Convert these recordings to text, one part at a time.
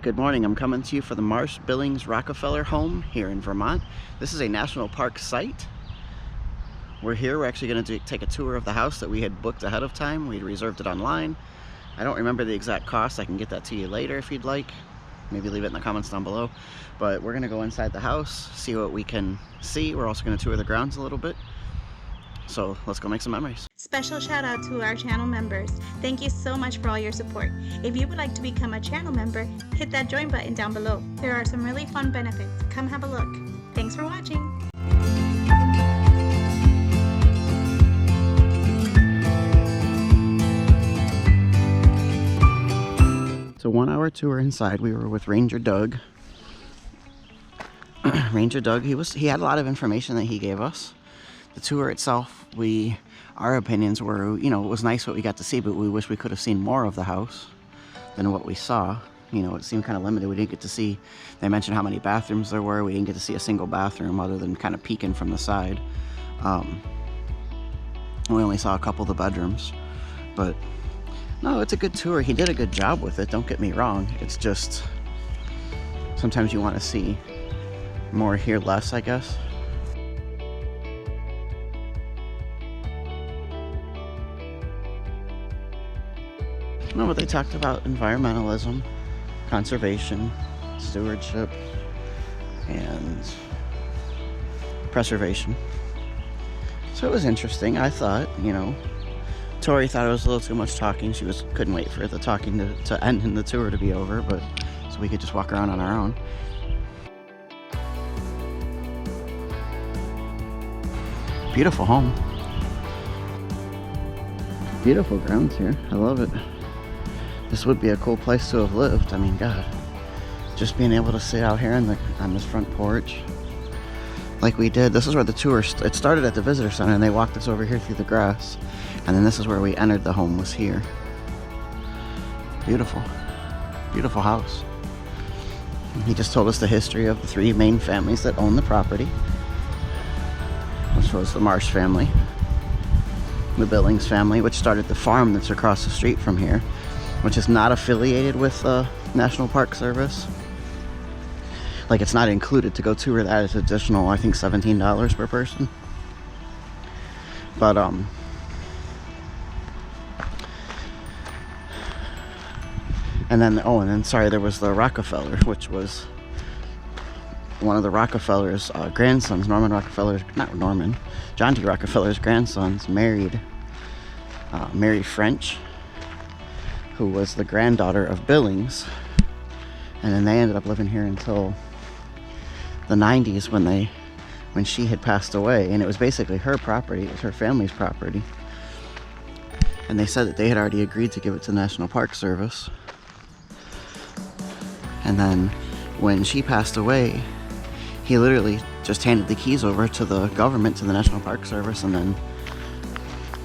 Good morning. I'm coming to you for the Marsh Billings Rockefeller home here in Vermont. This is a national park site. We're here. We're actually going to take a tour of the house that we had booked ahead of time. We reserved it online. I don't remember the exact cost. I can get that to you later if you'd like. Maybe leave it in the comments down below. But we're going to go inside the house, see what we can see. We're also going to tour the grounds a little bit. So let's go make some memories. Special shout out to our channel members. Thank you so much for all your support. If you would like to become a channel member, hit that join button down below. There are some really fun benefits. Come have a look. Thanks for watching. It's a 1-hour tour inside. We were with Ranger Doug. Ranger Doug, he had a lot of information that he gave us. The tour itself, our opinions were, it was nice what we got to see, but we wish we could have seen more of the house than what we saw. It seemed kind of limited. We didn't get to see, they mentioned how many bathrooms there were. We didn't get to see a single bathroom other than kind of peeking from the side. We only saw a couple of the bedrooms, but no, it's a good tour. He did a good job with it, don't get me wrong. It's just, sometimes you want to see more, hear less, I guess. No, but they talked about environmentalism, conservation, stewardship, and preservation. So it was interesting. I thought, Tori thought it was a little too much talking. She couldn't wait for the talking to end and the tour to be over, but so we could just walk around on our own. Beautiful home. Beautiful grounds here. I love it. This would be a cool place to have lived. I mean, God, just being able to sit out here on this front porch like we did. This is where the tour, it started at the visitor center and they walked us over here through the grass. And then this is where we entered the home, was here. Beautiful, beautiful house. And he just told us the history of the 3 main families that own the property, which was the Marsh family, the Billings family, which started the farm that's across the street from here, which is not affiliated with the National Park Service. Like, it's not included. To go tour that is additional, I think, $17 per person. But and then sorry, there was the Rockefeller, which was one of the Rockefellers' grandsons, John D. Rockefeller's grandsons married Mary French, who was the granddaughter of Billings, and then they ended up living here until the 90s when she had passed away, and it was basically her property. It was her family's property, and they said that they had already agreed to give it to the National Park Service. And then when she passed away, he literally just handed the keys over to the government, to the National Park Service, and then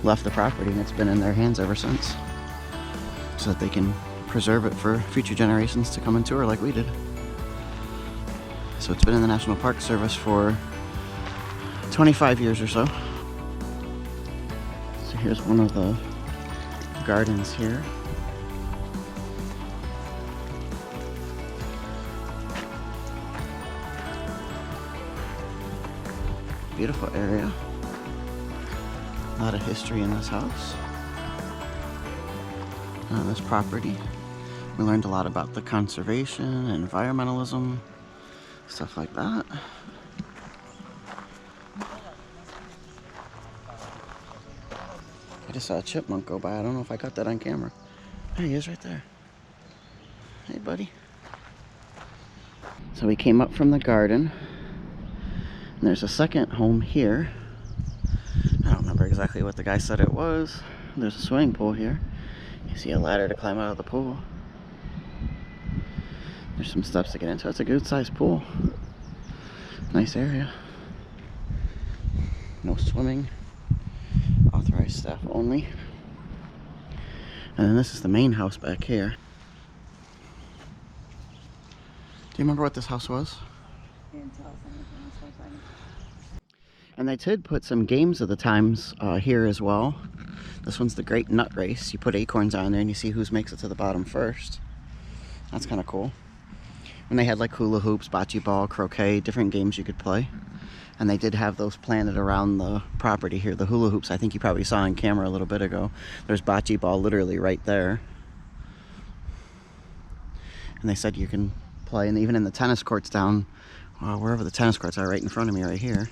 left the property, and it's been in their hands ever since, so that they can preserve it for future generations to come and tour like we did. So it's been in the National Park Service for 25 years or so. So here's one of the gardens here. Beautiful area. A lot of history in this house. On this property. We learned a lot about the conservation, environmentalism, stuff like that. I just saw a chipmunk go by. I don't know if I got that on camera. There he is right there. Hey, buddy. So we came up from the garden, and there's a second home here. I don't remember exactly what the guy said it was. There's a swimming pool here. You see a ladder to climb out of the pool. There's some steps to get into. It's a good sized pool. Nice area. No swimming. Authorized staff only. And then this is the main house back here. Do you remember what this house was? And they did put some games of the times here as well. This one's the Great Nut Race. You put acorns on there and you see who makes it to the bottom first. That's kind of cool. And they had like hula hoops, bocce ball, croquet, different games you could play. And they did have those planted around the property here. The hula hoops, I think you probably saw on camera a little bit ago. There's bocce ball literally right there. And they said you can play, and even in the tennis courts down, wherever the tennis courts are right in front of me right here,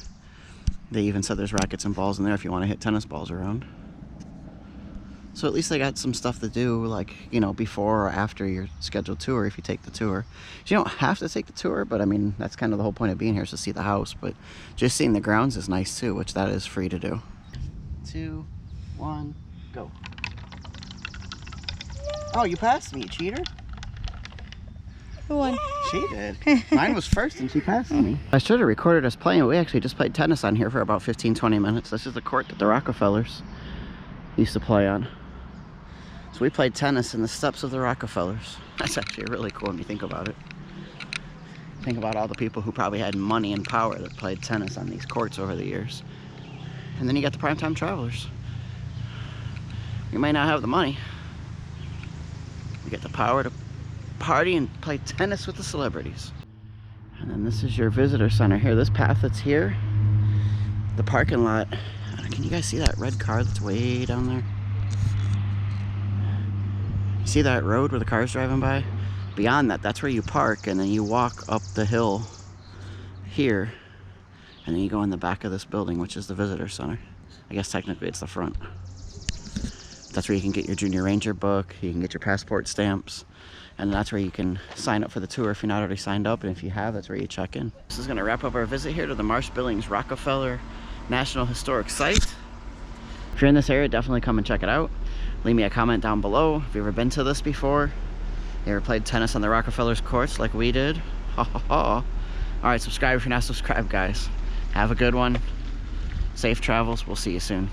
they even said there's rackets and balls in there if you want to hit tennis balls around. So at least they got some stuff to do, like, you know, before or after your scheduled tour if you take the tour. So you don't have to take the tour, but I mean, that's kind of the whole point of being here, is to see the house. But just seeing the grounds is nice too, which that is free to do. 2, 1, go. Oh, you passed me, you cheater. Who won? She did. Mine was first and she passed me. I should have recorded us playing, but we actually just played tennis on here for about 15-20 minutes. This is the court that the Rockefellers used to play on. So we played tennis in the steps of the Rockefellers. That's actually really cool when you think about it. Think about all the people who probably had money and power that played tennis on these courts over the years. And then you got the primetime travelers. You might not have the money. You get the power to party and play tennis with the celebrities. And then this is your visitor center here. This path that's here, the parking lot. Can you guys see that red car that's way down there? You see that road where the car's driving by? Beyond that, that's where you park, and then you walk up the hill here, and then you go in the back of this building, which is the visitor center. I guess technically it's the front. That's where you can get your Junior Ranger book, you can get your passport stamps, and that's where you can sign up for the tour if you're not already signed up, and if you have, that's where you check in. This is gonna wrap up our visit here to the Marsh Billings Rockefeller National Historic Site. If you're in this area, definitely come and check it out. Leave me a comment down below. Have you ever been to this before? You ever played tennis on the Rockefellers courts like we did? Ha ha ha. Alright, subscribe if you're not subscribed, guys. Have a good one. Safe travels. We'll see you soon.